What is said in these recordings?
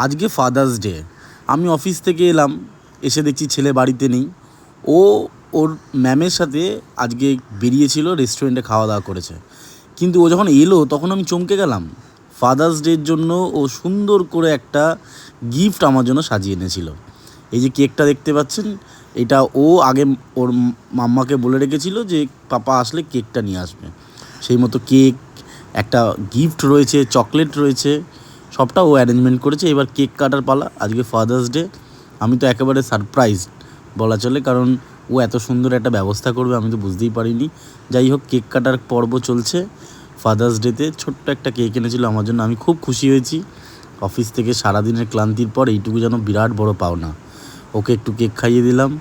আজকে father's day. আমি office থেকে এলাম, এসে দেখছি ছেলে বাড়িতে নেই। ও ওর ম্যামের সাথে আজকে বেরিয়েছিল, রেস্টুরেন্টে খাওয়া দাওয়া করেছে। কিন্তু ও যখন এলো তখন আমি চমকে গেলাম। ফাদার্স ডের জন্য ও সুন্দর করে একটা গিফট আমার জন্য সাজিয়ে এনেছিল। এই যে কেকটা দেখতে পাচ্ছেন, এটা ও আগে ওর মাম্মাকে বলে রেখেছিল যে পাপা আসলে কেকটা নিয়ে আসবে। সেই মতো কেক, একটা গিফট রয়েছে, চকলেট রয়েছে, সবটা ও অ্যারেঞ্জমেন্ট করেছে। এবার কেক কাটার পালা। আজকে ফাদার্স ডে। আমি তো একেবারে সারপ্রাইজ বলা চলে, কারণ ও এত সুন্দর একটা ব্যবস্থা করবে আমি তো বুঝতেই পারিনি। যাই হোক, কেক কাটার পর্ব চলছে। ফাদার্স ডেতে ছোট্ট একটা কেক এনেছিল আমার জন্য, আমি খুব খুশি হয়েছি। অফিস থেকে সারাদিনের ক্লান্তির পর এইটুকু যেন বিরাট বড় পাওনা। ওকে একটু কেক খাইয়ে দিলাম,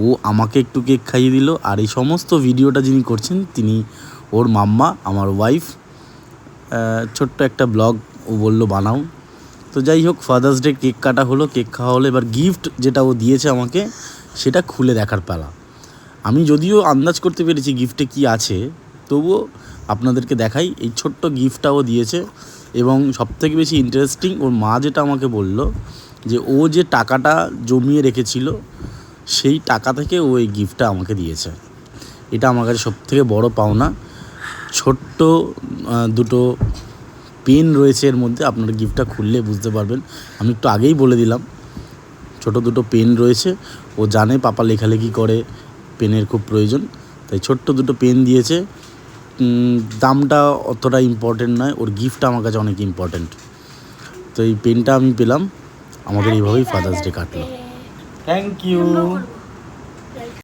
ও আমাকে একটু কেক খাইয়ে দিল। আর এই সমস্ত ভিডিওটা যিনি করছেন তিনি ওর মাম্মা, আমার ওয়াইফ। ছোট্ট একটা ব্লগ ও বললো বানাও। তো যাই হোক, ফাদার্স ডে কেক কাটা হলো, কেক খাওয়া হলো। এবার গিফট যেটা ও দিয়েছে আমাকে সেটা খুলে দেখার পালা। আমি যদিও আন্দাজ করতে পেরেছি গিফটে কি আছে, তবুও আপনাদেরকে দেখাই। এই ছোট্ট গিফটটা ও দিয়েছে। এবং সবথেকে বেশি ইন্টারেস্টিং, ওর মা যেটা আমাকে বলল যে ও যে টাকাটা জমিয়ে রেখেছিল সেই টাকা থেকে ও এই গিফটটা আমাকে দিয়েছে। এটা আমার কাছে সবথেকে বড় পাওনা। ছোট্ট দুটো পেন রয়েছে এর মধ্যে, আপনারা গিফটটা খুললে বুঝতে পারবেন। আমি একটু আগেই বলে দিলাম, ছোট দুটো পেন রয়েছে। ও জানে পাপা লেখালেখি করে, পেনের খুব প্রয়োজন, তাই ছোট্ট দুটো পেন দিয়েছে। দামটা অতটা ইম্পর্টেন্ট নয়, ওর গিফটটা আমার কাছে অনেক ইম্পর্টেন্ট। তো এই পেনটা আমি পেলাম। আমাদের এইভাবেই ফাদার্স ডে কাটলো। Thank you.